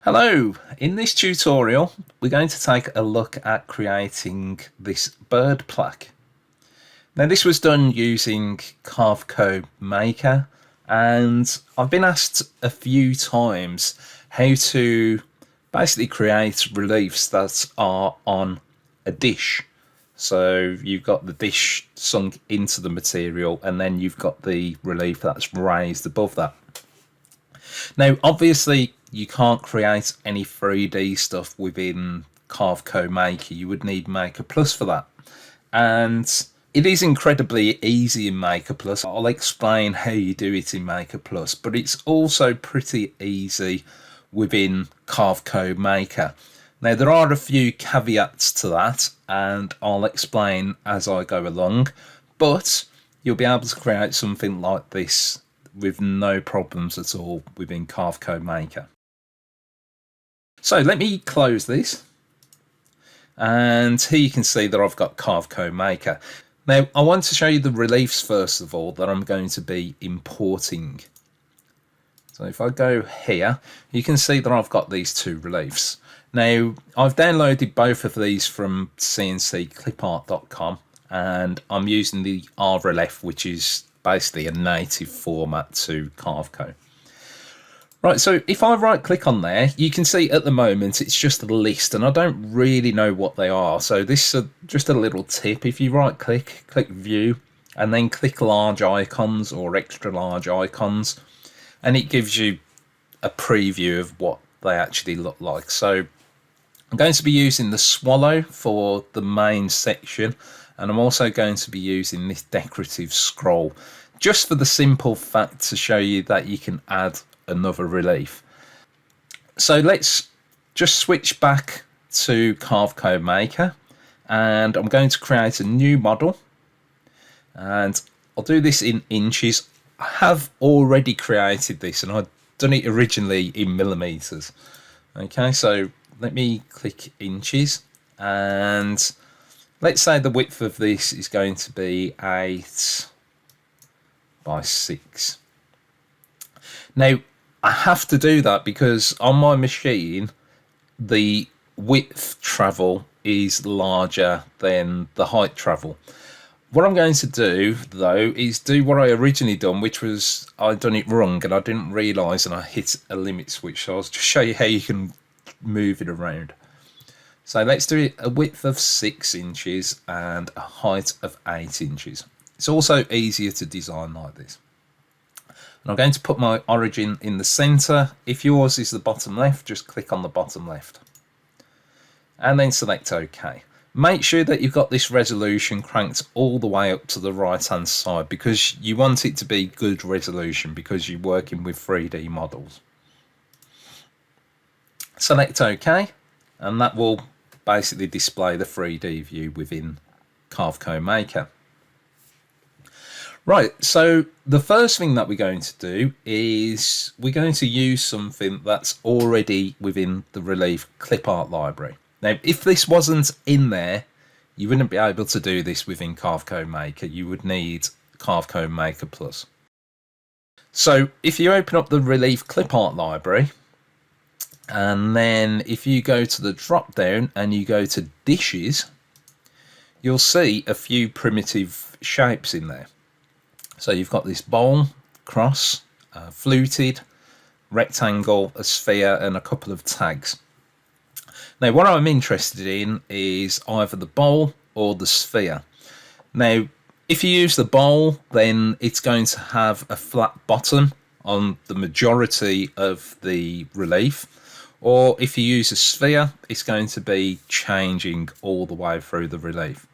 Hello! In this tutorial we're going to take a look at creating this bird plaque. Now this was done using Carveco Maker, and I've been asked a few times how to basically create reliefs that are on a dish. So you've got the dish sunk into the material and then you've got the relief that's raised above that. Now, obviously, you can't create any 3D stuff within Carveco Maker. You would need Maker Plus for that. And it is incredibly easy in Maker Plus. I'll explain how you do it in Maker Plus, but it's also pretty easy within Carveco Maker. Now, there are a few caveats to that, and I'll explain as I go along, but you'll be able to create something like this with no problems at all within Carveco Maker. So let me close this, and here you can see that I've got Carveco Maker. Now I want to show you the reliefs first of all that I'm going to be importing. So if I go here, you can see that I've got these two reliefs. Now I've downloaded both of these from cncclipart.com, and I'm using the RLF, which is basically a native format to Carveco. Right, so if I right click on there, you can see at the moment it's just a list and I don't really know what they are. So this is just a little tip. If you right click, click view, and then click large icons or extra large icons, and it gives you a preview of what they actually look like. So I'm going to be using the swallow for the main section, and I'm also going to be using this decorative scroll just for the simple fact to show you that you can add another relief. So let's just switch back to Carveco Maker, and I'm going to create a new model, and I'll do this in inches. I have already created this and I've done it originally in millimeters. Okay, so let me click inches, and let's say the width of this is going to be 8 by 6. Now, I have to do that because on my machine, the width travel is larger than the height travel. What I'm going to do, though, is do what I originally done, which was I'd done it wrong and I didn't realise, and I hit a limit switch. So I'll just show you how you can move it around. So let's do it a width of 6 inches and a height of 8 inches. It's also easier to design like this. And I'm going to put my origin in the center. If yours is the bottom left, just click on the bottom left. And then select OK. Make sure that you've got this resolution cranked all the way up to the right hand side, because you want it to be good resolution because you're working with 3D models. Select OK, and that will basically display the 3D view within Carveco Maker. Right, so the first thing that we're going to do is we're going to use something that's already within the Relief Clipart library. Now, if this wasn't in there, you wouldn't be able to do this within Carveco Maker. You would need Carveco Maker Plus. So if you open up the Relief Clipart library, and then if you go to the drop down and you go to dishes, you'll see a few primitive shapes in there. So you've got this bowl, cross, fluted, rectangle, a sphere, and a couple of tags. Now what I'm interested in is either the bowl or the sphere. Now if you use the bowl, then it's going to have a flat bottom on the majority of the relief. Or if you use a sphere, it's going to be changing all the way through the relief.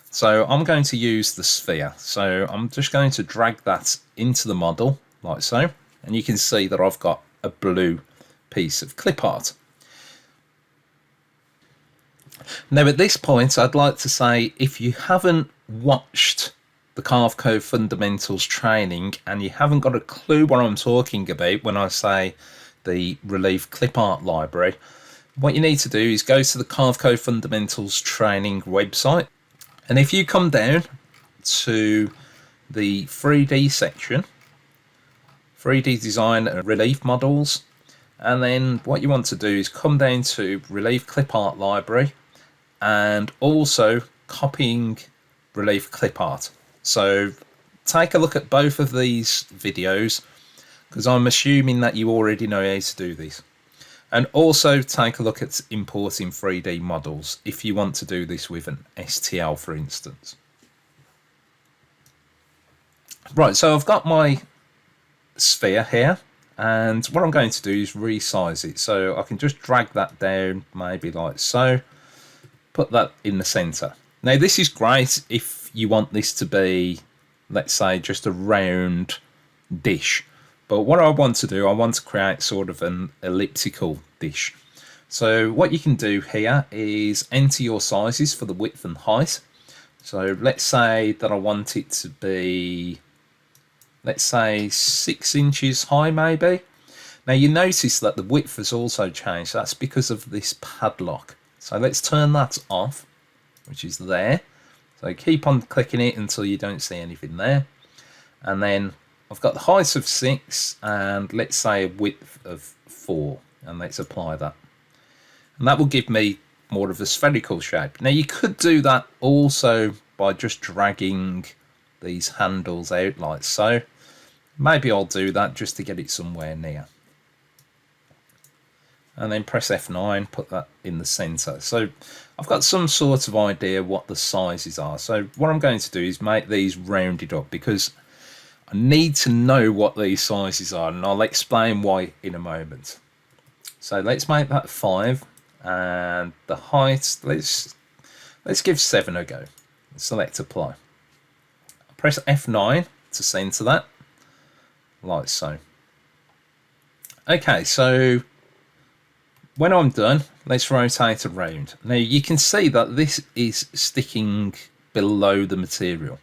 So I'm going to use the sphere. So I'm just going to drag that into the model like so. And you can see that I've got a blue piece of clip art. Now at this point, I'd like to say, if you haven't watched the Carveco Fundamentals training and you haven't got a clue what I'm talking about when I say the Relief Clipart library, what you need to do is go to the Carveco Fundamentals training website, and if you come down to the 3D section, 3D design and relief models, And then what you want to do is come down to Relief Clipart Library and also copying Relief Clipart. So take a look at both of these videos because I'm assuming that you already know how to do this. And also take a look at importing 3D models if you want to do this with an STL, for instance. Right, so I've got my sphere here, and what I'm going to do is resize it. So I can just drag that down, maybe like so, put that in the center. Now this is great if you want this to be, let's say, just a round dish. But what I want to do, I want to create sort of an elliptical dish. So what you can do here is enter your sizes for the width and height. So let's say that I want it to be, let's say 6 inches high maybe. Now you notice that the width has also changed. That's because of this padlock. So let's turn that off, which is there. So keep on clicking it until you don't see anything there. And then I've got the height of 6 and let's say a width of 4, and let's apply that. And that will give me more of a spherical shape. Now you could do that also by just dragging these handles out like so. Maybe I'll do that just to get it somewhere near. And then press F9, put that in the center. So I've got some sort of idea what the sizes are. So what I'm going to do is make these rounded up because I need to know what these sizes are, and I'll explain why in a moment. So let's make that 5, and the height, let's give 7 a go. Select apply. Press F9 to center that, like so. Okay, so when I'm done, let's rotate around. Now you can see that this is sticking below the material.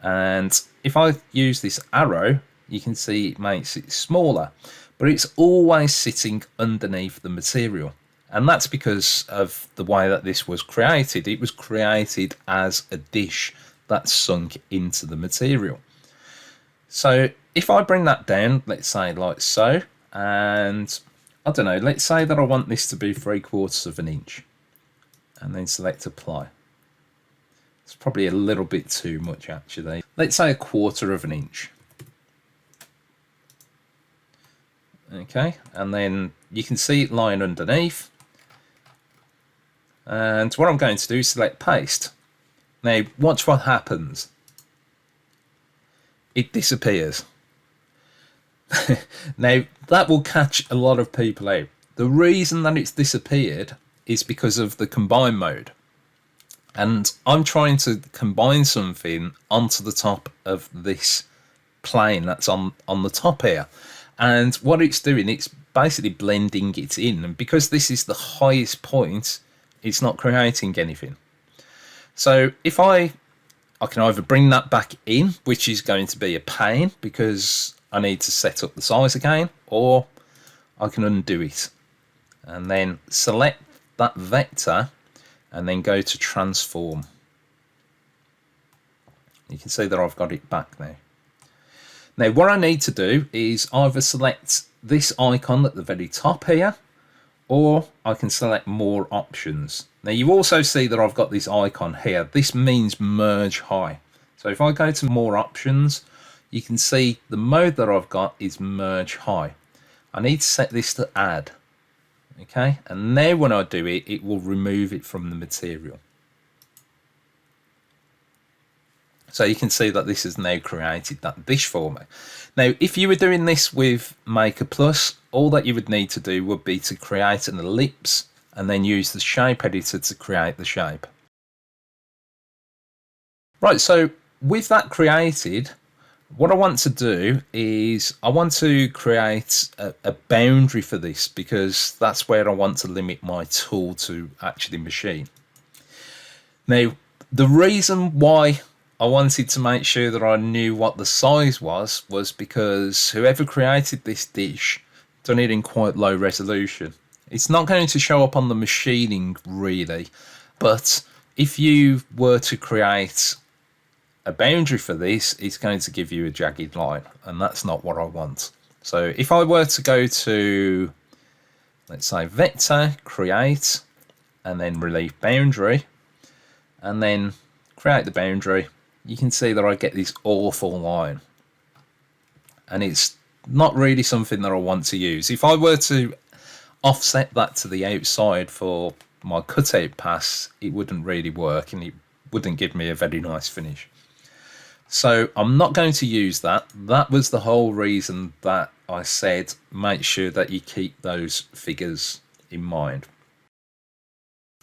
And if I use this arrow, you can see it makes it smaller, but it's always sitting underneath the material. And that's because of the way that this was created. It was created as a dish that sunk into the material. So if I bring that down, let's say like so, and I don't know, let's say that I want this to be 3/4 of an inch, and then select apply. It's probably a little bit too much actually. Let's say 1/4 of an inch. Okay, and then you can see it lying underneath. And what I'm going to do is select paste. Now watch what happens. It disappears. Now that will catch a lot of people out. The reason that it's disappeared is because of the combine mode. And I'm trying to combine something onto the top of this plane that's on the top here. And what it's doing, it's basically blending it in. And because this is the highest point, it's not creating anything. So if I can either bring that back in, which is going to be a pain because I need to set up the size again, or I can undo it. And then select that vector and then go to transform. You can see that I've got it back now. Now what I need to do is either select this icon at the very top here, or I can select more options. Now you also see that I've got this icon here. This means merge high. So if I go to more options, you can see the mode that I've got is merge high. I need to set this to add. Okay, and now when I do it, it will remove it from the material. So you can see that this has now created that dish for me. Now, if you were doing this with Maker Plus, all that you would need to do would be to create an ellipse and then use the shape editor to create the shape. Right, so with that created, what I want to do is I want to create a boundary for this because that's where I want to limit my tool to actually machine. Now, the reason why I wanted to make sure that I knew what the size was because whoever created this dish done it in quite low resolution. It's not going to show up on the machining really, but if you were to create a boundary for this, it's going to give you a jagged line, and that's not what I want. So if I were to go to, let's say, vector, create, and then relief boundary, and then create the boundary, you can see that I get this awful line. And it's not really something that I want to use. If I were to offset that to the outside for my cutout pass, it wouldn't really work and it wouldn't give me a very nice finish. So I'm not going to use that. That was the whole reason that I said make sure that you keep those figures in mind.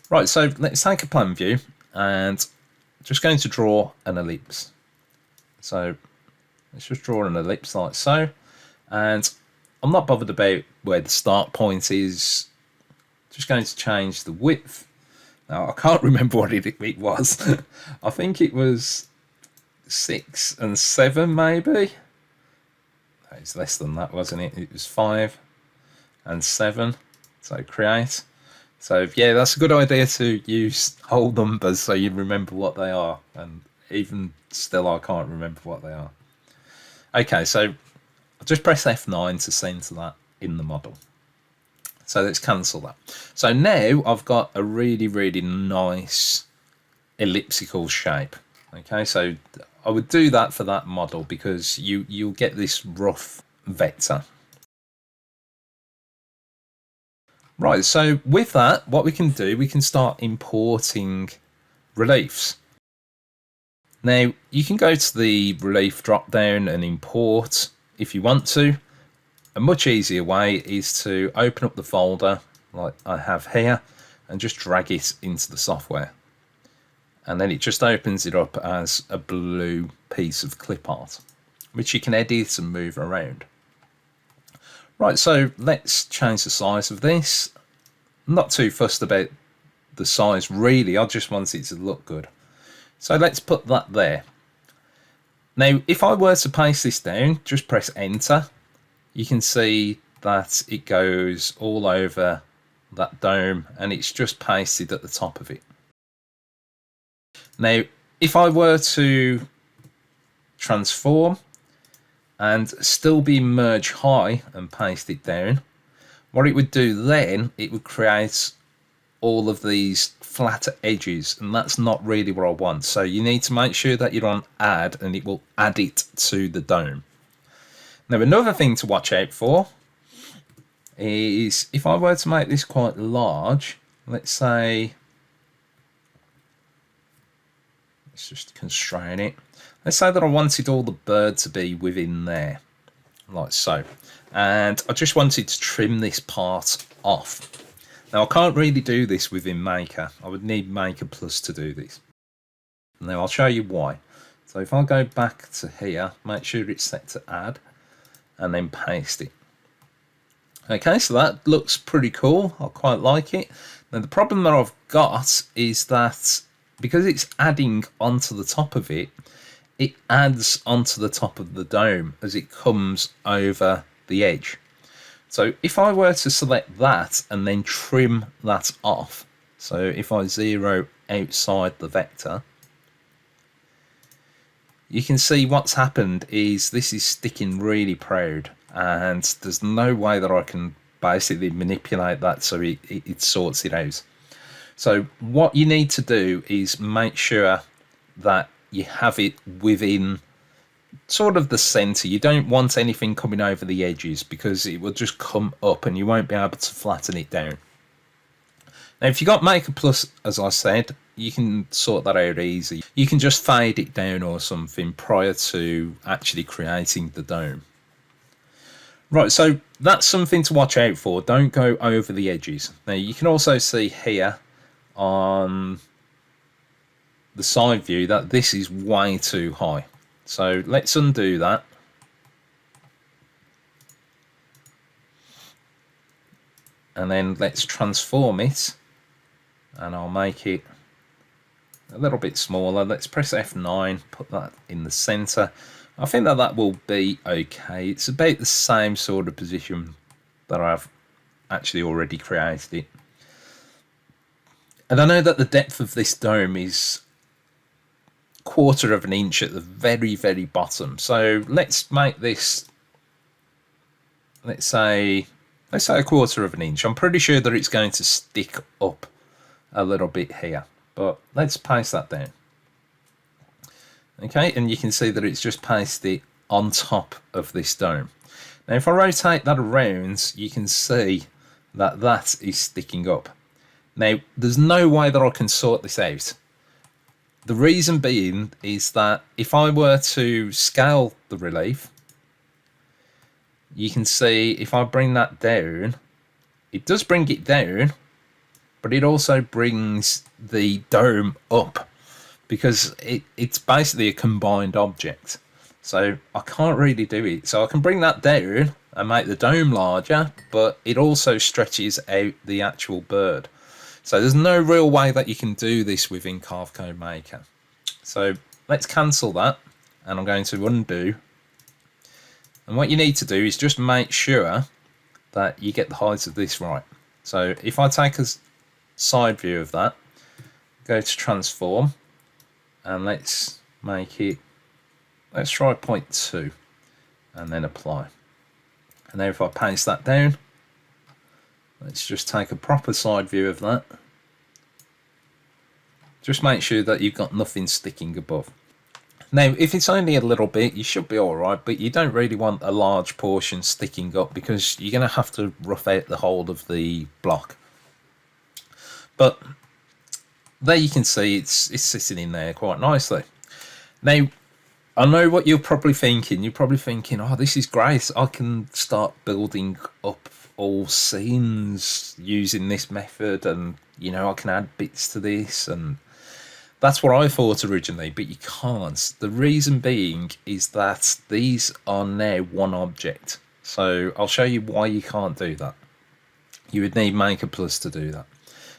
Right, so let's take a plan view and just going to draw an ellipse. So let's just draw an ellipse like so. And I'm not bothered about where the start point is. Just going to change the width. Now, I can't remember what it was. I think it was 6 and 7 maybe. It's less than that, wasn't it? It was 5 and 7. So create. So yeah, that's a good idea to use whole numbers so you remember what they are. And even still, I can't remember what they are. Okay, so I'll just press F9 to center that in the model. So let's cancel that. So now I've got a really, really nice elliptical shape. Okay, so I would do that for that model because you'll get this rough vector. Right, so with that, what we can do, we can start importing reliefs. Now, you can go to the relief drop down and import if you want to. A much easier way is to open up the folder like I have here and just drag it into the software. And then it just opens it up as a blue piece of Clipart, which you can edit and move around. Right, so let's change the size of this. I'm not too fussed about the size really, I just want it to look good. So let's put that there. Now, if I were to paste this down, just press enter. You can see that it goes all over that dome and it's just pasted at the top of it. Now, if I were to transform and still be merge high and paste it down, what it would do then, it would create all of these flatter edges, and that's not really what I want. So you need to make sure that you're on add and it will add it to the dome. Now, another thing to watch out for is if I were to make this quite large, let's say, let's just constrain it. Let's say that I wanted all the bird to be within there, like so. And I just wanted to trim this part off. Now, I can't really do this within Maker. I would need Maker Plus to do this. Now, I'll show you why. So if I go back to here, make sure it's set to add, and then paste it. Okay, so that looks pretty cool. I quite like it. Now, the problem that I've got is that because it's adding onto the top of it, it adds onto the top of the dome as it comes over the edge. So if I were to select that and then trim that off, so if I zero outside the vector, you can see what's happened is this is sticking really proud, and there's no way that I can basically manipulate that so it sorts it out. So what you need to do is make sure that you have it within sort of the center. You don't want anything coming over the edges because it will just come up and you won't be able to flatten it down. Now, if you got Maker Plus, as I said, you can sort that out easy. You can just fade it down or something prior to actually creating the dome. Right, so that's something to watch out for. Don't go over the edges. Now, you can also see here on the side view that this is way too high. So let's undo that. And then let's transform it. And I'll make it a little bit smaller. Let's press F9, put that in the center. I think that that will be okay. It's about the same sort of position that I've actually already created it. And I know that the depth of this dome is 1/4 of an inch at the very, very bottom. So let's make this let's say a quarter of an inch. I'm pretty sure that it's going to stick up a little bit here, but let's paste that down. Okay, and you can see that it's just pasted on top of this dome. Now if I rotate that around, you can see that that is sticking up. Now there's no way that I can sort this out. The reason being is that if I were to scale the relief, you can see if I bring that down, it does bring it down, but it also brings the dome up because it's basically a combined object. So I can't really do it. So I can bring that down and make the dome larger, but it also stretches out the actual bird. So there's no real way that you can do this within Carveco Maker. So let's cancel that, and I'm going to undo. And what you need to do is just make sure that you get the height of this right. So if I take a side view of that, go to transform, and let's make it, let's try 0.2 and then apply. And then if I paste that down, let's just take a proper side view of that. Just make sure that you've got nothing sticking above. Now, if it's only a little bit, you should be all right, but you don't really want a large portion sticking up because you're going to have to rough out the whole of the block. But there you can see it's sitting in there quite nicely. Now, I know what you're probably thinking. You're probably thinking, oh, this is great. I can start building up all scenes using this method, and, you know, I can add bits to this, and that's what I thought originally, but you can't. The reason being is that these are now one object. So I'll show you why you can't do that. You would need Maker Plus to do that.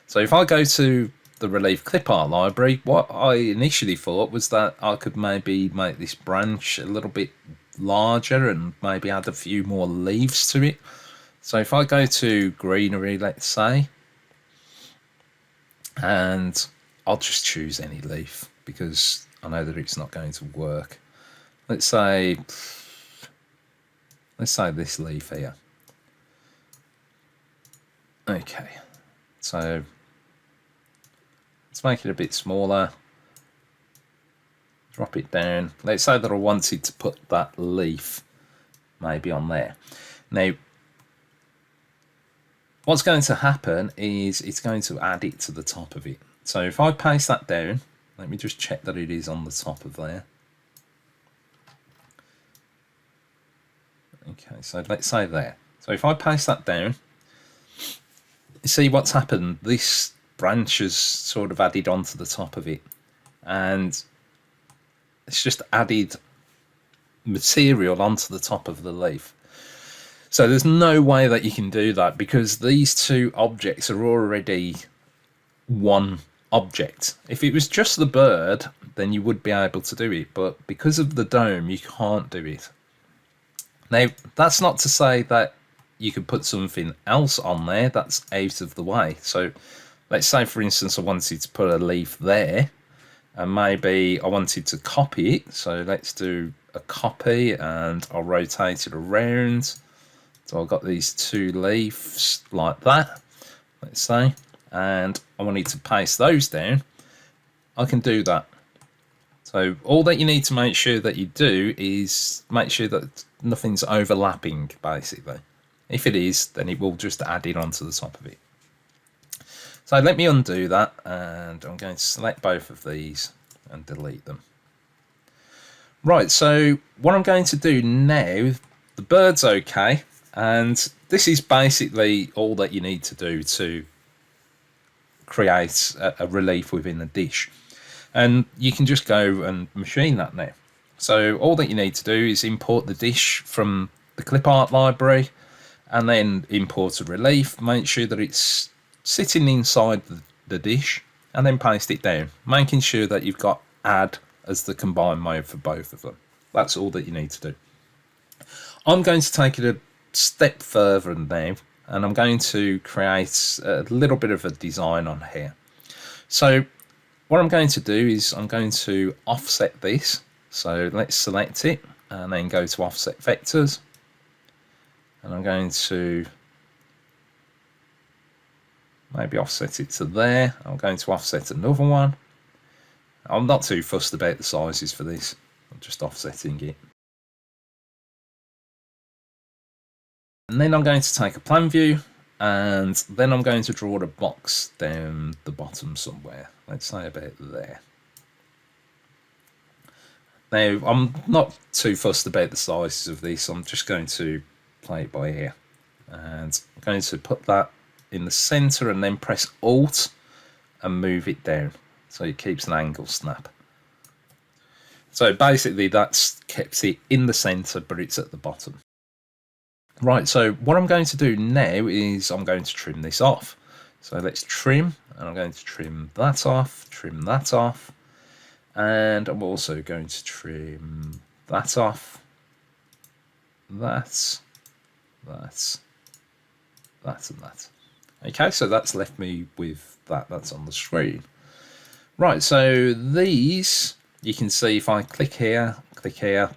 So if I go to the Relief Clipart library, what I initially thought was that I could maybe make this branch a little bit larger and maybe add a few more leaves to it. So if I go to greenery, let's say, and I'll just choose any leaf because I know that it's not going to work. Let's say this leaf here. Okay, so let's make it a bit smaller. Drop it down. Let's say that I wanted to put that leaf maybe on there. Now, what's going to happen is it's going to add it to the top of it. So if I paste that down, let me just check that it is on the top of there. Okay, so let's say there. So if I paste that down, you see what's happened? This branch has sort of added onto the top of it, and it's just added material onto the top of the leaf. So there's no way that you can do that because these two objects are already one object. If it was just the bird, then you would be able to do it, but because of the dome, you can't do it. Now, that's not to say that you could put something else on there that's out of the way. So let's say, for instance, I wanted to put a leaf there, and maybe I wanted to copy it. So let's do a copy, and I'll rotate it around. So I've got these two leaves like that, let's say, and I wanted to paste those down. I can do that. So all that you need to make sure that you do is make sure that nothing's overlapping, basically. If it is, then it will just add it onto the top of it. So let me undo that, and I'm going to select both of these and delete them. Right, so what I'm going to do now, the bird's okay, and this is basically all that you need to do to create a relief within a dish. And you can just go and machine that now. So all that you need to do is import the dish from the Clipart library, and then import a relief. Make sure that it's sitting inside the dish, and then paste it down, making sure that you've got add as the combined mode for both of them. That's all that you need to do. I'm going to take it a step further now, and I'm going to create a little bit of a design on here. So what I'm going to do is I'm going to offset this. So let's select it and then go to offset vectors. and I'm going to maybe offset it to there. I'm going to offset another one. I'm not too fussed about the sizes for this. I'm just offsetting it. And then I'm going to take a plan view, and then I'm going to draw a box down the bottom somewhere. Let's say about there. Now, I'm not too fussed about the sizes of this. I'm just going to play it by ear. And I'm going to put that in the center and then press Alt and move it down so it keeps an angle snap. So basically that's kept it in the center, but it's at the bottom. Right, so what I'm going to do now is I'm going to trim this off. So let's trim, and I'm going to trim that off, and I'm also going to trim that off, that, and that. Okay, so that's left me with that's on the screen. Right, so these, you can see if I click here,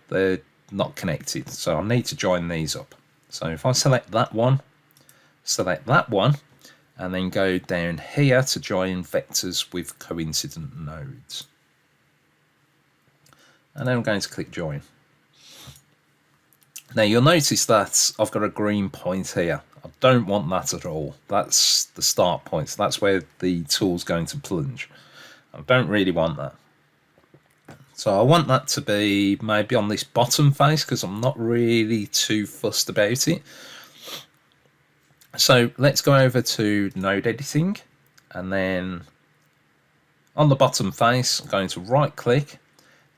they're not connected. So I need to join these up. So if I select that one, and then go down here to join vectors with coincident nodes. And then I'm going to click join. Now you'll notice that I've got a green point here. I don't want that at all. That's the start point. So that's where the tool's going to plunge. I don't really want that. So I want that to be maybe on this bottom face because I'm not really too fussed about it. So let's go over to node editing, and then on the bottom face, I'm going to right click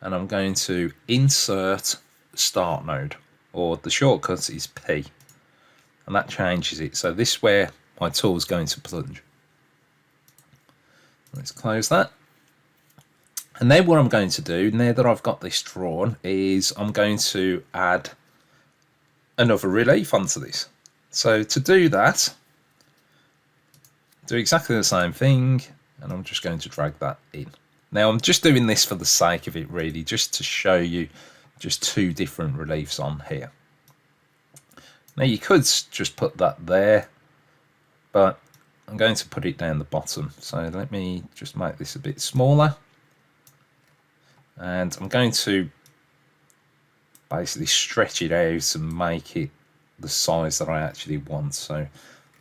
and I'm going to insert start node, or the shortcut is P, and that changes it. So this is where my tool is going to plunge. Let's close that. And then what I'm going to do, now that I've got this drawn, is I'm going to add another relief onto this. So to do that, do exactly the same thing, and I'm just going to drag that in. Now I'm just doing this for the sake of it, really, just to show you just two different reliefs on here. Now you could just put that there, but I'm going to put it down the bottom. So let me just make this a bit smaller. And I'm going to basically stretch it out and make it the size that I actually want. So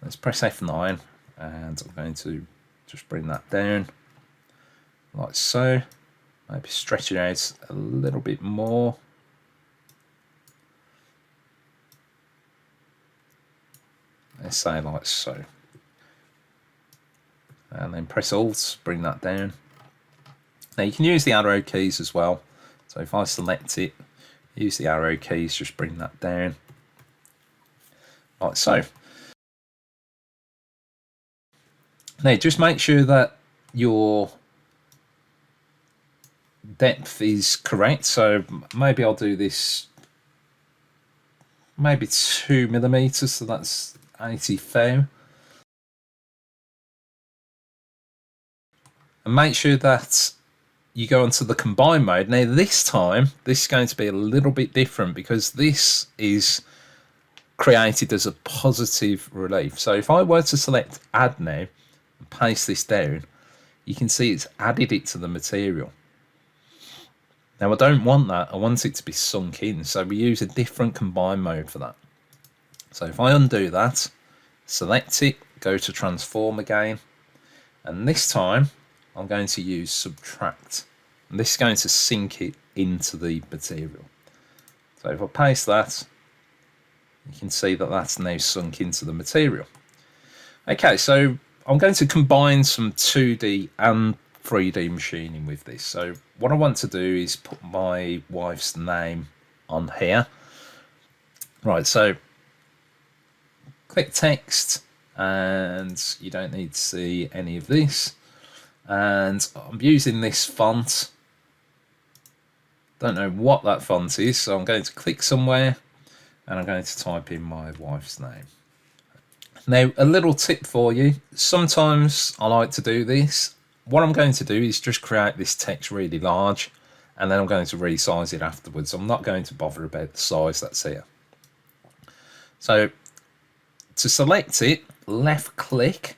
let's press F9, and I'm going to just bring that down like so. Maybe stretch it out a little bit more. Let's say like so. And then press Alt, bring that down. Now you can use the arrow keys as well. So if I select it, use the arrow keys, just bring that down. Like so. Now just make sure that your depth is correct. So maybe I'll do this maybe 2 millimeters, so that's 80 thou. And make sure that you go onto the combine mode. Now this time, this is going to be a little bit different because this is created as a positive relief. So if I were to select add now and paste this down, you can see it's added it to the material. Now I don't want that, I want it to be sunk in. So we use a different combine mode for that. So if I undo that, select it, go to transform again, and this time I'm going to use subtract, and this is going to sink it into the material. So if I paste that, you can see that that's now sunk into the material. Okay, so I'm going to combine some 2D and 3D machining with this. So what I want to do is put my wife's name on here. Right, so click text, and you don't need to see any of this. And I'm using this font. Don't know what that font is, so I'm going to click somewhere and I'm going to type in my wife's name. Now, a little tip for you. Sometimes I like to do this. What I'm going to do is just create this text really large, and then I'm going to resize it afterwards. I'm not going to bother about the size that's here. So to select it, left click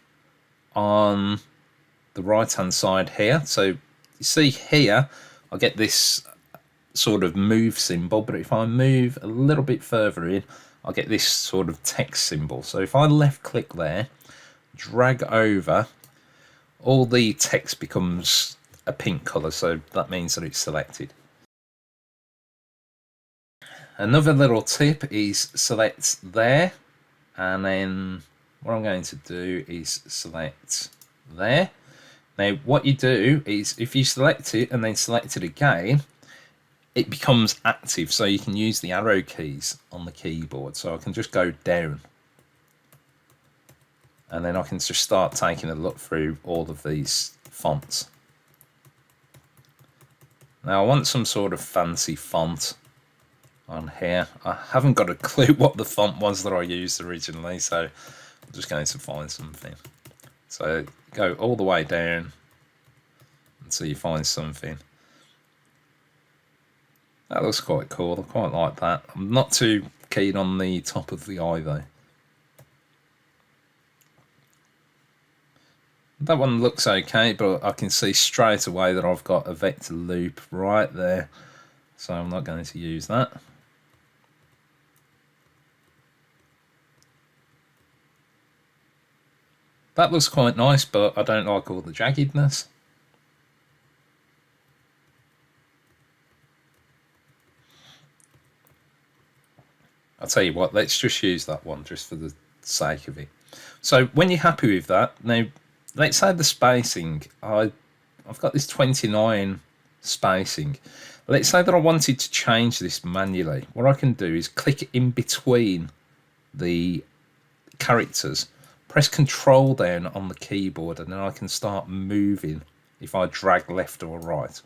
on the right hand side here. So you see here, I get this sort of move symbol, but if I move a little bit further in, I'll get this sort of text symbol. So if I left click there, drag over, all the text becomes a pink colour, so that means that it's selected. Another little tip is select there, and then what I'm going to do is select there. Now what you do is if you select it and then select it again, it becomes active, so you can use the arrow keys on the keyboard. So I can just go down, and then I can just start taking a look through all of these fonts. Now I want some sort of fancy font on here. I haven't got a clue what the font was that I used originally, so I'm just going to find something. So go all the way down until you find something. That looks quite cool. I quite like that. I'm not too keen on the top of the eye though. That one looks okay, but I can see straight away that I've got a vector loop right there, so I'm not going to use that. That looks quite nice, but I don't like all the jaggedness. I'll tell you what, let's just use that one just for the sake of it. So when you're happy with that, now let's say the spacing, I've got this 29 spacing. Let's say that I wanted to change this manually. What I can do is click in between the characters, press Control down on the keyboard, and then I can start moving if I drag left or right.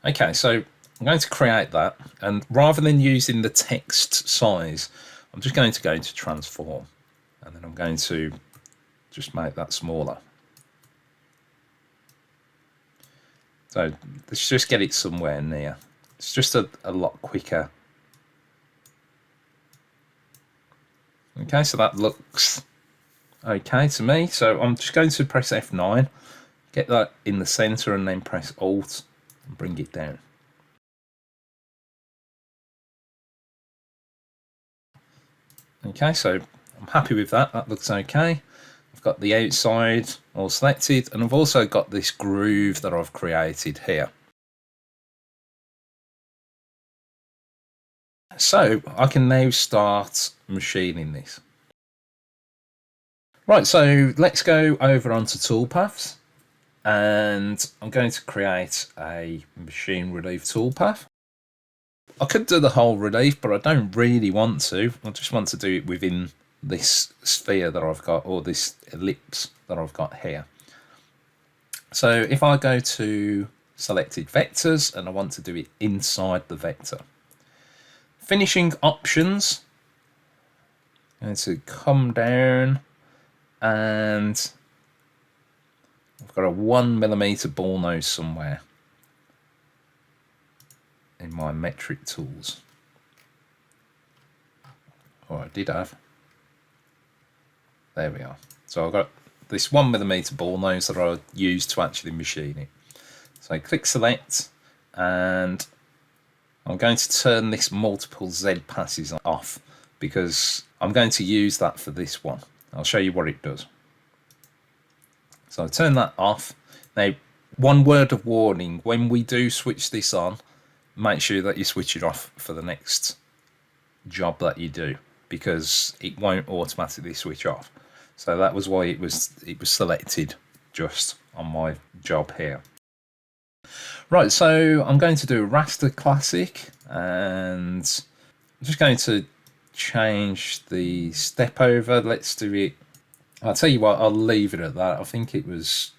Okay, so I'm going to create that, and rather than using the text size, I'm just going to go into transform, and then I'm going to just make that smaller. So let's just get it somewhere near. It's just a lot quicker. Okay, so that looks okay to me. So I'm just going to press F9, get that in the center, and then press Alt and bring it down. Okay, so I'm happy with that. That looks okay. I've got the outside all selected, and I've also got this groove that I've created here. So I can now start machining this. Right, so let's go over onto Toolpaths, and I'm going to create a machine relief toolpath. I could do the whole relief, but I don't really want to. I just want to do it within this sphere that I've got, or this ellipse that I've got here. So if I go to selected vectors and I want to do it inside the vector, finishing options, I'm going to come down, and I've got a 1mm ball nose somewhere in my metric tools. Oh, I did have. There we are. So I've got this 1mm ball nose that I use to actually machine it. So I click select, and I'm going to turn this multiple Z passes off because I'm going to use that for this one. I'll show you what it does. So I turn that off. Now, one word of warning, when we do switch this on, make sure that you switch it off for the next job that you do, because it won't automatically switch off. So that was why it was selected just on my job here. Right, so I'm going to do a raster classic, and I'm just going to change the step over. Let's do it. I'll tell you what, I'll leave it at that. I think it was,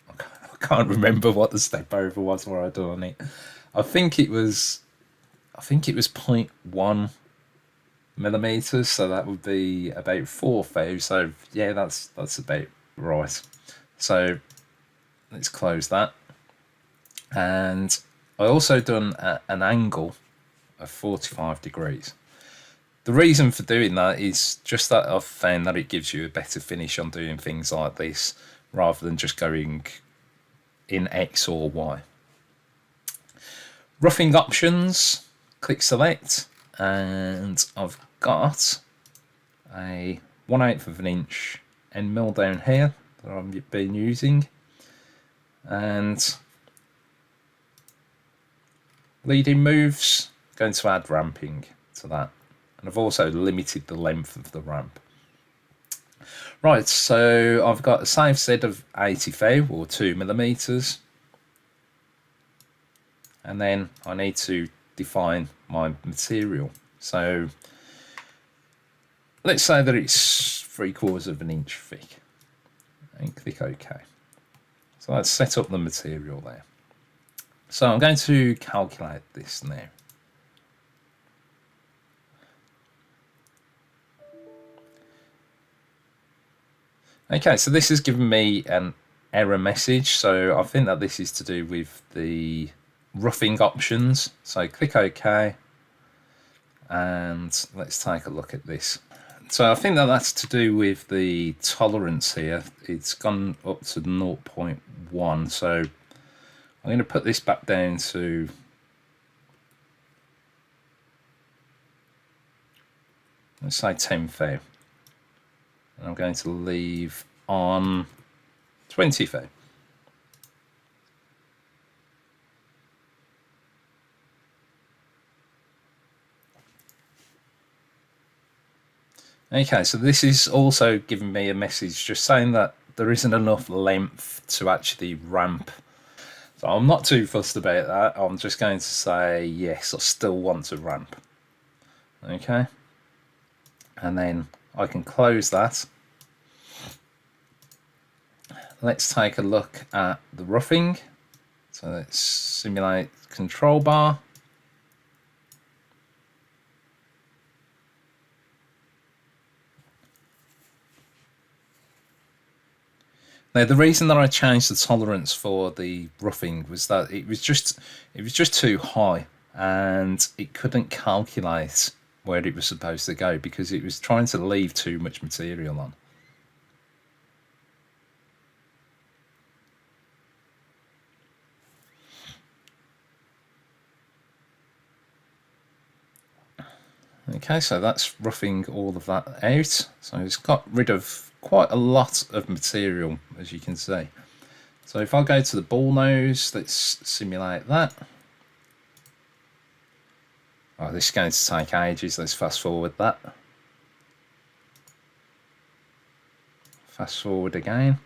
I can't remember what the step over was where I done it. I think it was 0.1 millimeters, so that would be about 4 thou. So yeah, that's about right. So let's close that. And I also done an angle of 45 degrees. The reason for doing that is just that I've found that it gives you a better finish on doing things like this rather than just going in X or Y. Roughing options, click select, and I've got a 1/8 of an inch end mill down here that I've been using, and leading moves, going to add ramping to that. And I've also limited the length of the ramp. Right, so I've got a safe set of 85 or 2mm. And then I need to define my material. So let's say that it's 3/4 of an inch thick. And click OK. So let's set up the material there. So I'm going to calculate this now. Okay, so this has given me an error message. So I think that this is to do with the roughing options. So click OK. And let's take a look at this. So I think that that's to do with the tolerance here. It's gone up to 0.1. So I'm going to put this back down to let's say 10 thou. And I'm going to leave on 20 thou. Okay, so this is also giving me a message just saying that there isn't enough length to actually ramp. So I'm not too fussed about that. I'm just going to say yes, I still want to ramp. Okay, and then I can close that. Let's take a look at the roughing. So let's simulate control bar. Now the reason that I changed the tolerance for the roughing was that it was just too high and it couldn't calculate where it was supposed to go because it was trying to leave too much material on. Okay, so that's roughing all of that out. So it's got rid of quite a lot of material, as you can see. So if I go to the ball nose, let's simulate that. Oh, this is going to take ages. Let's fast forward that. Fast forward again.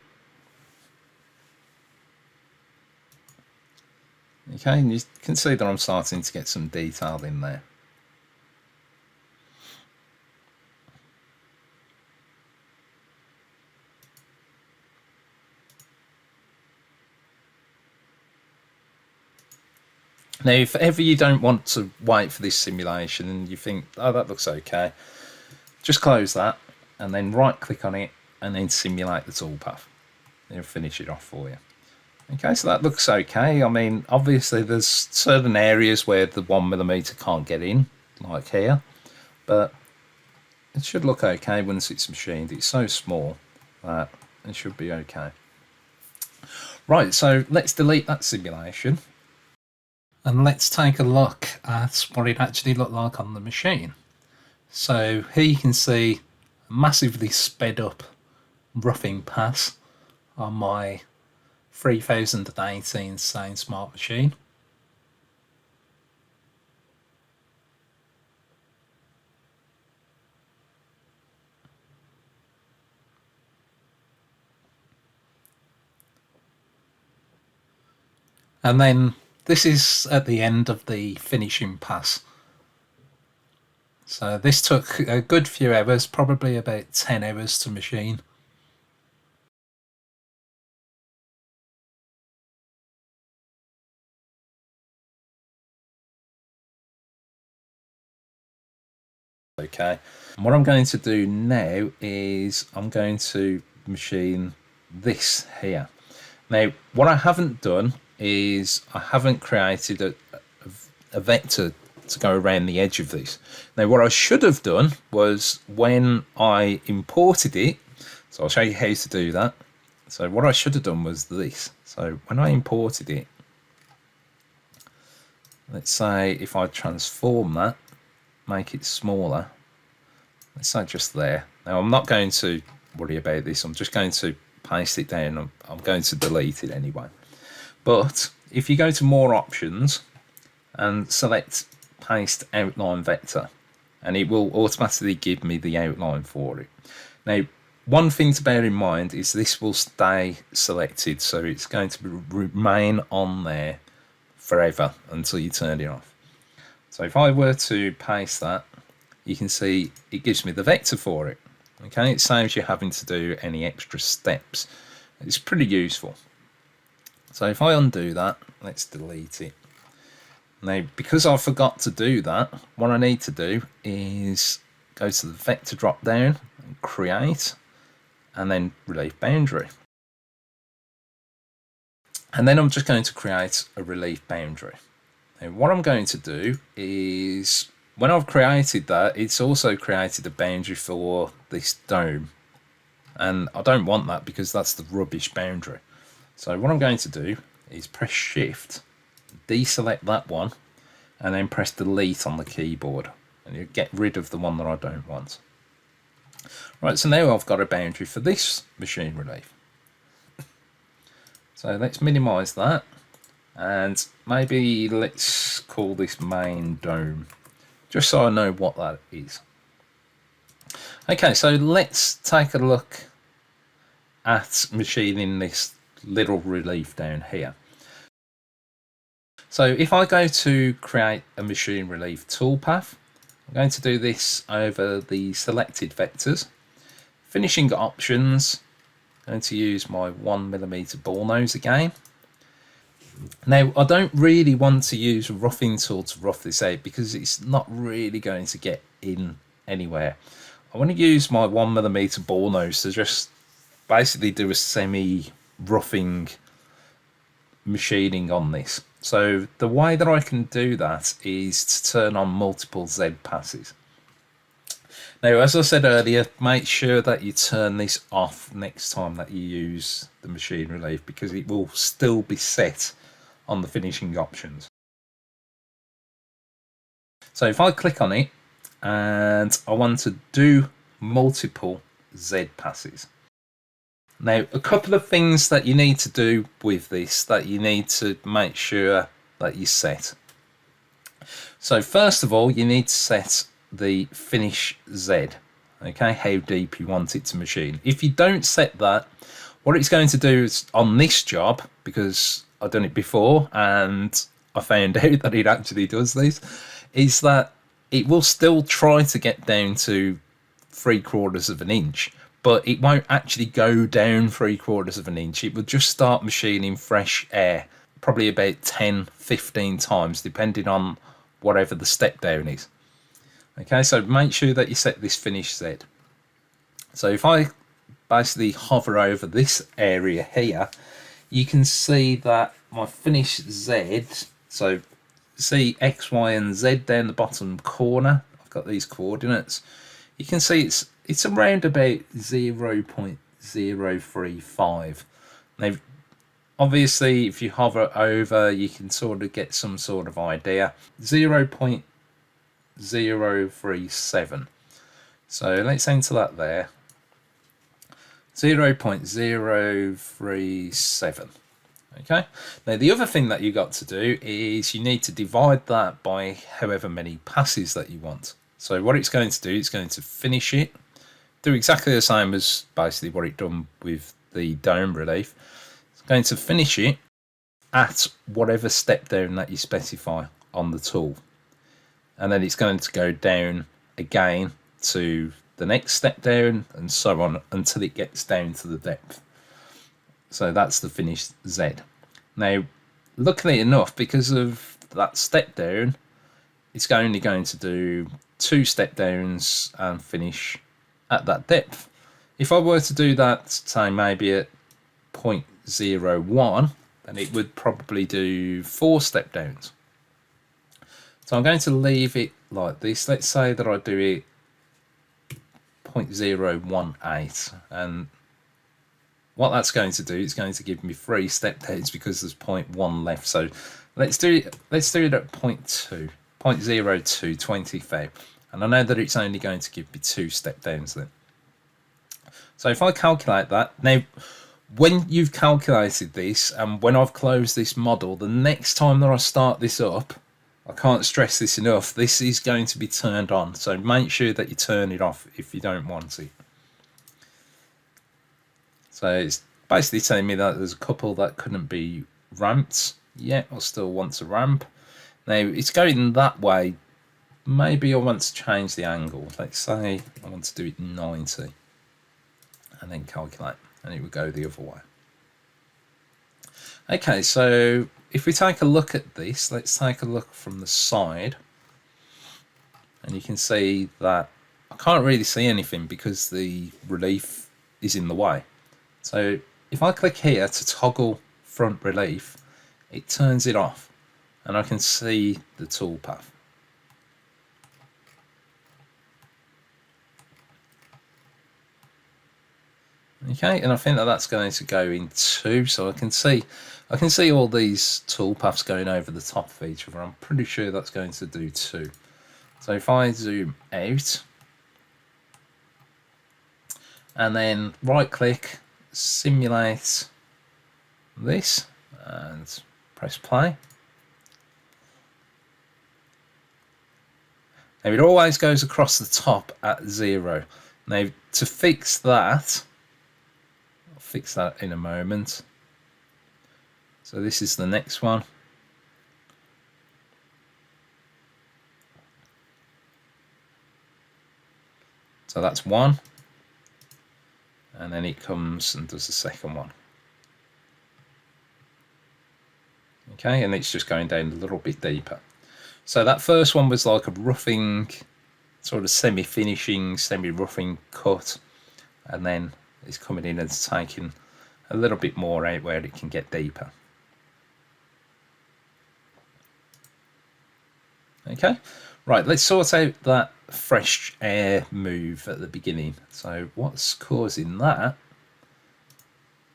Okay, and you can see that I'm starting to get some detail in there. Now, if ever you don't want to wait for this simulation and you think, oh, that looks okay, just close that and then right click on it and then simulate the toolpath. It'll finish it off for you. Okay, so that looks okay. I mean, obviously there's certain areas where the 1mm can't get in, like here, but it should look okay once it's machined. It's so small that it should be okay. Right, so let's delete that simulation. And let's take a look at what it actually looked like on the machine. So here you can see a massively sped up roughing pass on my 3018 Sane Smart machine. And then this is at the end of the finishing pass. So this took a good few hours, probably about 10 hours to machine. Okay, and what I'm going to do now is I'm going to machine this here. Now, what I haven't done is I haven't created a vector to go around the edge of this. Now, what I should have done was when I imported it, so I'll show you how to do that. So what I should have done was this. So when I imported it, let's say if I transform that, make it smaller, let's say just there. Now I'm not going to worry about this, I'm just going to paste it down. I'm going to delete it anyway. But if you go to more options and select paste outline vector, and it will automatically give me the outline for it. Now, one thing to bear in mind is this will stay selected, so it's going to remain on there forever until you turn it off. So if I were to paste that, you can see it gives me the vector for it. Okay, it saves you having to do any extra steps. It's pretty useful. So if I undo that, let's delete it. Now, because I forgot to do that, what I need to do is go to the vector drop down and create, and then relief boundary. And then I'm just going to create a relief boundary. Now, what I'm going to do is, when I've created that, it's also created a boundary for this dome. And I don't want that because that's the rubbish boundary. So what I'm going to do is press Shift, deselect that one, and then press Delete on the keyboard. And you get rid of the one that I don't want. Right, so now I've got a boundary for this machine relief. So let's minimize that. And maybe let's call this main dome, just so I know what that is. Okay, so let's take a look at machining this little relief down here. So if I go to create a machine relief toolpath, I'm going to do this over the selected vectors. Finishing options, I'm going to use my 1mm ball nose again. Now, I don't really want to use a roughing tool to rough this out because it's not really going to get in anywhere. I want to use my 1mm ball nose to just basically do a semi-roughing machining on this. So the way that I can do that is to turn on multiple Z passes. Now, as I said earlier, make sure that you turn this off next time that you use the machine relief because it will still be set on the finishing options. So if I click on it and I want to do multiple Z passes. Now, a couple of things that you need to do with this that you need to make sure that you set. So first of all, you need to set the finish Z, okay, how deep you want it to machine. If you don't set that, what it's going to do is on this job, because I've done it before and I found out that it actually does this, is that it will still try to get down to 3/4 of an inch, but it won't actually go down 3/4 of an inch. It will just start machining fresh air, probably about 10-15 times, depending on whatever the step down is. Okay, so make sure that you set this finish Z. So if I basically hover over this area here, you can see that my finish Z, so see X, Y, and Z down the bottom corner. I've got these coordinates. You can see it's around about 0.035. Now, obviously, if you hover over, you can sort of get some sort of idea. 0.037. So let's enter that there. 0.037. Okay, now the other thing that you got to do is you need to divide that by however many passes that you want. So what it's going to do, it's going to finish it, do exactly the same as basically what it done with the dome relief. It's going to finish it at whatever step down that you specify on the tool, and then it's going to go down again to the next step down and so on until it gets down to the depth. So that's the finished Z. Now, luckily enough, because of that step down, it's only going to do 2 step downs and finish at that depth. If I were to do that, say maybe at 0.01, then it would probably do 4 step downs. So I'm going to leave it like this. Let's say that I do it 0.018, and what that's going to do is going to give me 3 step downs because there's 0.1 left. So let's do it at 0.2, 0.02, 25. And I know that it's only going to give me 2 step downs then. So if I calculate that, now when you've calculated this and when I've closed this model, the next time that I start this up, I can't stress this enough, this is going to be turned on. So make sure that you turn it off if you don't want it. So it's basically telling me that there's a couple that couldn't be ramped yet. I still want to ramp. Now it's going that way. Maybe I want to change the angle. Let's say I want to do it 90 and then calculate, and it would go the other way. Okay, so if we take a look at this, let's take a look from the side, and you can see that I can't really see anything because the relief is in the way. So if I click here to toggle front relief, it turns it off and I can see the toolpath. Okay, and I think that that's going to go in 2, so I can see all these toolpaths going over the top of each other. I'm pretty sure that's going to do 2. So if I zoom out and then right click, simulate this and press play. Now it always goes across the top at 0. Now to fix that, I'll fix that in a moment. So this is the next one. So that's 1. And then it comes and does the second one. Okay, and it's just going down a little bit deeper. So that first one was like a roughing, sort of semi-finishing, semi-roughing cut, and then it's coming in and taking a little bit more out where it can get deeper. Okay, right, let's sort out that fresh air move at the beginning. So what's causing that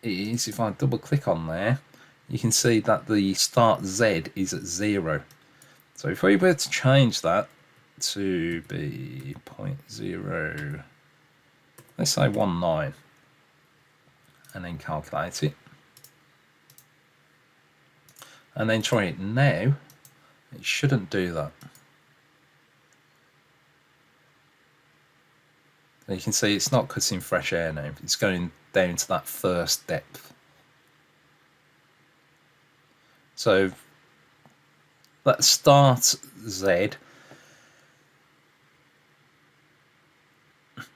is, if I double click on there, you can see that the start Z is at 0. So if we were to change that to be 0.0, let's say 19, and then calculate it, and then try it now, it shouldn't do that. You can see it's not cutting fresh air now, it's going down to that first depth. So that start Z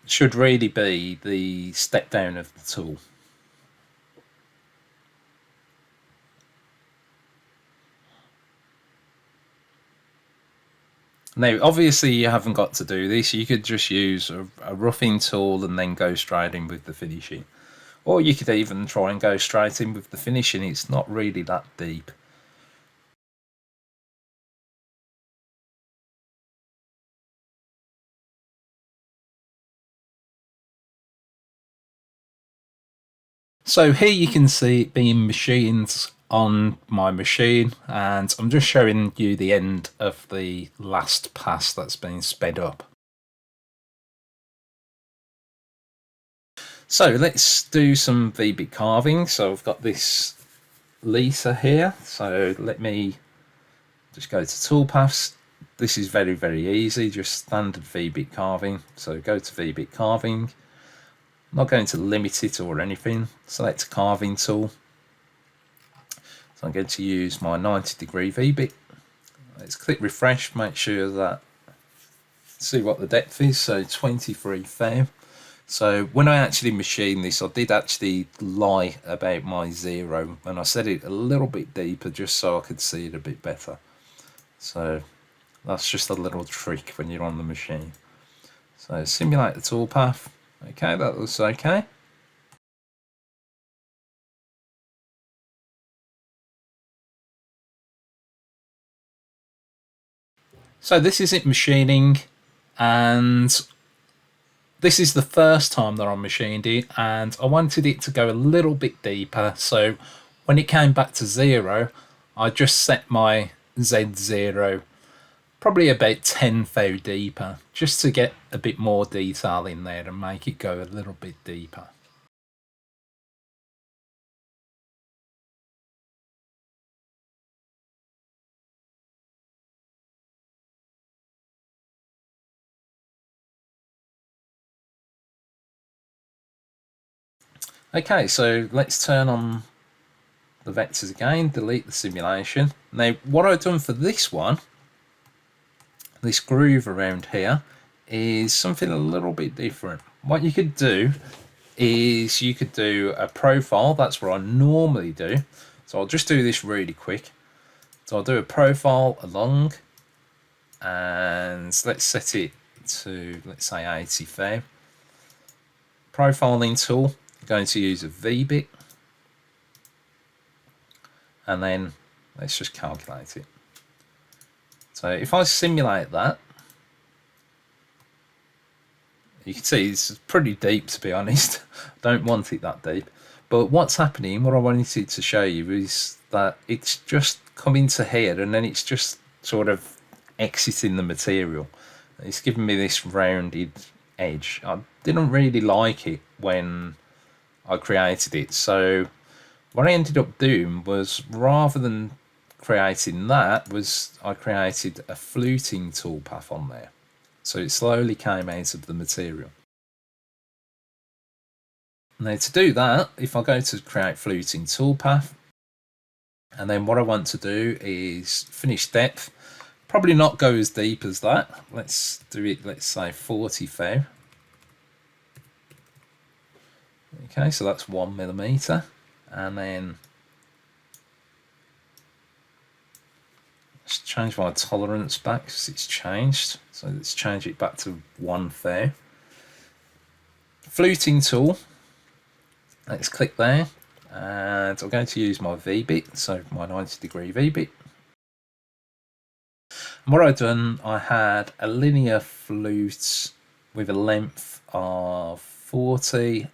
should really be the step down of the tool. Now, obviously you haven't got to do this. You could just use a roughing tool and then go straight in with the finishing. Or you could even try and go straight in with the finishing. It's not really that deep. So here you can see it being machined on my machine, and I'm just showing you the end of the last pass that's been sped up. So let's do some V-bit carving. So I've got this Lisa here, so let me just go to Toolpaths. This is very, very easy, just standard V-bit carving. So go to V-bit carving. I'm not going to limit it or anything. Select carving tool. So I'm going to use my 90° V-bit. Let's click refresh, make sure that, see what the depth is, so 23 thou. So when I actually machined this, I did actually lie about my 0, and I set it a little bit deeper just so I could see it a bit better. So that's just a little trick when you're on the machine. So simulate the toolpath. Okay, that looks okay. So this is it machining, and this is the first time that I machined it, and I wanted it to go a little bit deeper. So when it came back to 0, I just set my Z0 probably about 10 thou deeper, just to get a bit more detail in there and make it go a little bit deeper. Okay, so let's turn on the vectors again, delete the simulation. Now, what I've done for this one, this groove around here, is something a little bit different. What you could do is you could do a profile. That's what I normally do. So I'll just do this really quick. So I'll do a profile along, and let's set it to, let's say, 80 thou. Profiling tool, I'm going to use a V-bit, and then let's just calculate it. So if I simulate that, you can see it's pretty deep, to be honest. Don't want it that deep. But what's happening, what I wanted to show you is that it's just coming to here, and then it's just sort of exiting the material. It's giving me this rounded edge. I didn't really like it when I created it. So what I ended up doing was, rather than creating that, was I created a fluting toolpath on there. So it slowly came out of the material. Now to do that, if I go to create fluting toolpath, and then what I want to do is finish depth, probably not go as deep as that. Let's do it, let's say 40 thou. Okay, so that's 1 millimeter, and then let's change my tolerance back because it's changed. So let's change it back to 1 thou. Fluting tool, let's click there, and I'm going to use my V-bit, so my 90-degree V-bit. And what I've done, I had a linear flute with a length of 40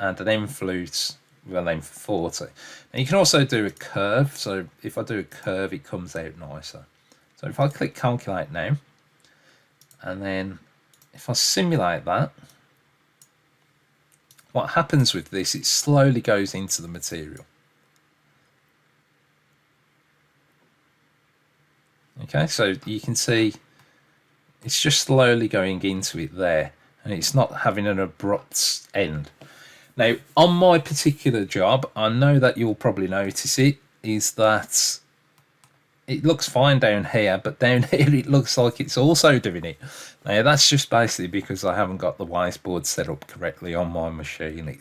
and an end flute with a length of 40. And you can also do a curve, so if I do a curve it comes out nicer. So if I click calculate now, and then if I simulate that, what happens with this, it slowly goes into the material. Okay, so you can see it's just slowly going into it there, and it's not having an abrupt end. Now, on my particular job, I know that you'll probably notice it, is that it looks fine down here, but down here it looks like it's also doing it. Now, that's just basically because I haven't got the wasteboard set up correctly on my machine.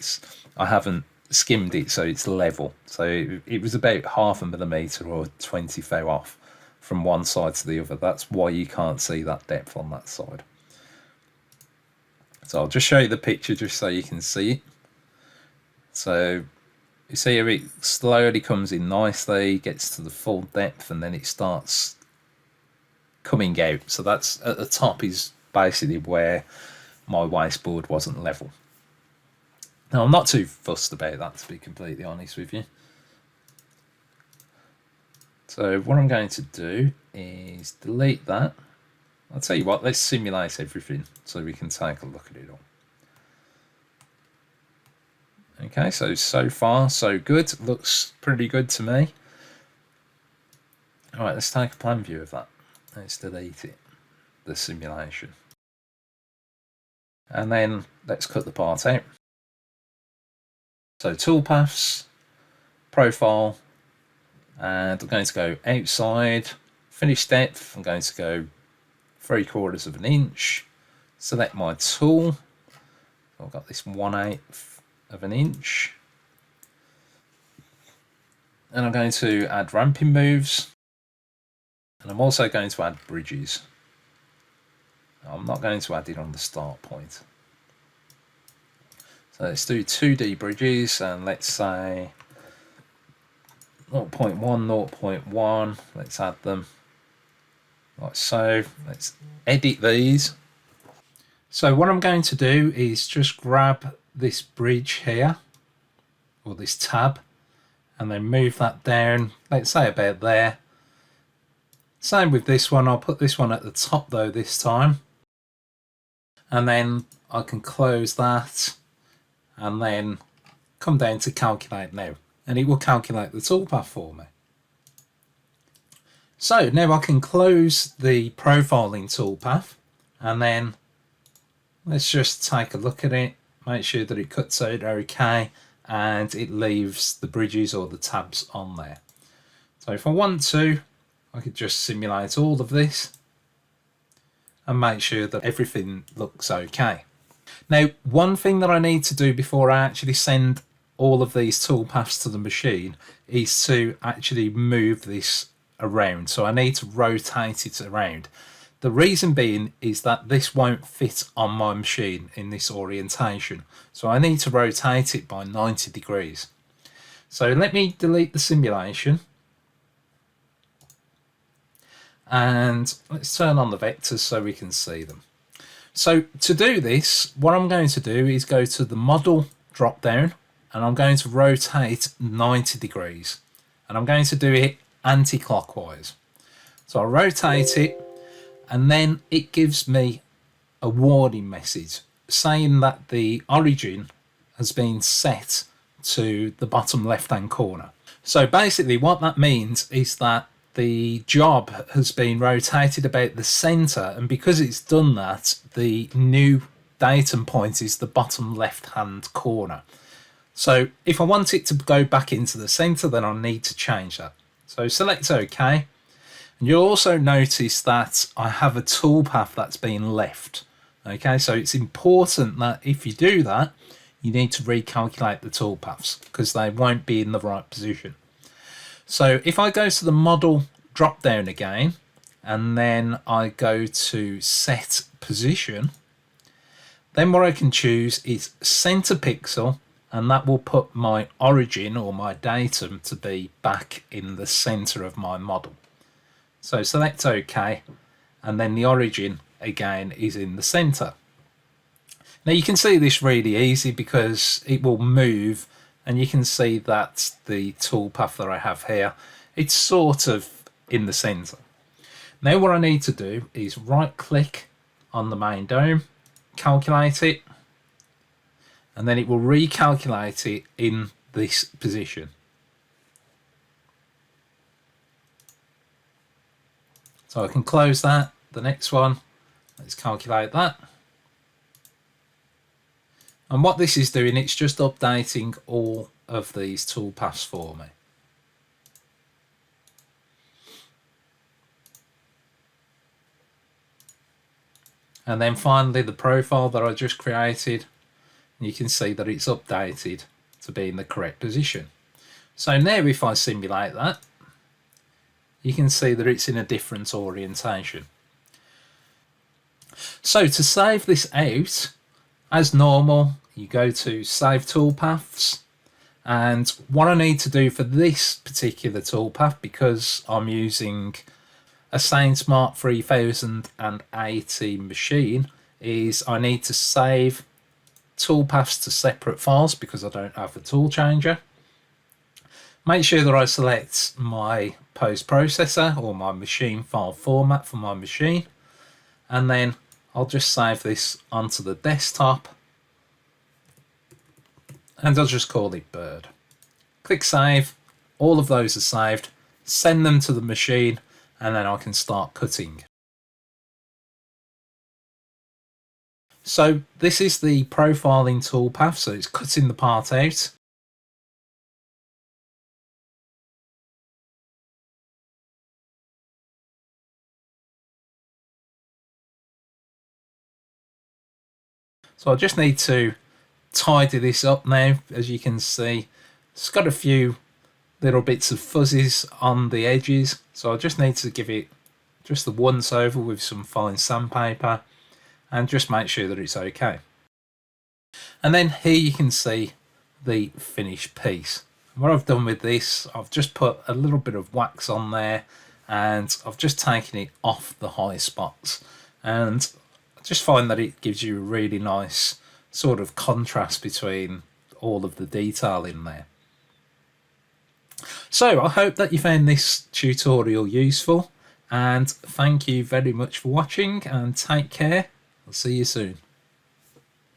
I haven't skimmed it so it's level. So it was about 0.5 millimeter or 20 thou off from one side to the other. That's why you can't see that depth on that side. So I'll just show you the picture just so you can see it. So you see here it slowly comes in nicely, gets to the full depth, and then it starts coming out. So that's at the top is basically where my wasteboard wasn't level. Now, I'm not too fussed about that, to be completely honest with you. So what I'm going to do is delete that. I'll tell you what, let's simulate everything so we can take a look at it all. Okay, so far so good. Looks pretty good to me. All right, let's take a plan view of that. Let's delete it, the simulation. And then let's cut the part out. So toolpaths, profile, and I'm going to go outside, finish depth, I'm going to go 3/4 of an inch, select my tool, I've got this 1/8 of an inch, and I'm going to add ramping moves, and I'm also going to add bridges. I'm not going to add it on the start point. So let's do 2D bridges, and let's say 0.1, 0.1, let's add them. Right, so let's edit these. So what I'm going to do is just grab this bridge here, or this tab, and then move that down, let's say about there. Same with this one, I'll put this one at the top though this time. And then I can close that and then come down to calculate now. And it will calculate the toolpath for me. So now I can close the profiling toolpath and then let's just take a look at it, make sure that it cuts out okay and it leaves the bridges or the tabs on there. So if I want to, I could just simulate all of this and make sure that everything looks okay. Now, one thing that I need to do before I actually send all of these toolpaths to the machine is to actually move this around. So I need to rotate it around. The reason being is that this won't fit on my machine in this orientation. So I need to rotate it by 90 degrees. So let me delete the simulation. And let's turn on the vectors so we can see them. So to do this, what I'm going to do is go to the model drop down and I'm going to rotate 90 degrees. And I'm going to do it anti-clockwise. So I rotate it and then it gives me a warning message saying that the origin has been set to the bottom left hand corner. So basically what that means is that the job has been rotated about the center, and because it's done that, the new datum point is the bottom left hand corner. So if I want it to go back into the center, then I'll need to change that. So select OK. And you'll also notice that I have a toolpath that's been left. Okay, so it's important that if you do that, you need to recalculate the toolpaths because they won't be in the right position. So if I go to the model drop down again, and then I go to set position, then what I can choose is center pixel, and that will put my origin or my datum to be back in the center of my model. So select OK, and then the origin again is in the center. Now you can see this really easy because it will move, and you can see that the toolpath that I have here, it's sort of in the center. Now what I need to do is right click on the main dome, calculate it, and then it will recalculate it in this position. So I can close that. The next one, let's calculate that. And what this is doing, it's just updating all of these toolpaths for me. And then finally the profile that I just created, you can see that it's updated to be in the correct position. So now if I simulate that, you can see that it's in a different orientation. So to save this out, as normal, you go to Save Toolpaths, and what I need to do for this particular toolpath, because I'm using a SainSmart 3018 machine, is I need to save toolpaths to separate files because I don't have a tool changer. Make sure that I select my post processor or my machine file format for my machine, and then I'll just save this onto the desktop, and I'll just call it bird. Click save, all of those are saved, send them to the machine, and then I can start cutting. So this is the profiling toolpath, so it's cutting the part out. So I just need to tidy this up now. As you can see, it's got a few little bits of fuzzies on the edges, so I just need to give it just the once over with some fine sandpaper and just make sure that it's okay. And then here you can see the finished piece. What I've done with this, I've just put a little bit of wax on there and I've just taken it off the high spots, and I just find that it gives you a really nice sort of contrast between all of the detail in there. So I hope that you found this tutorial useful, and thank you very much for watching, and take care. I'll see you soon.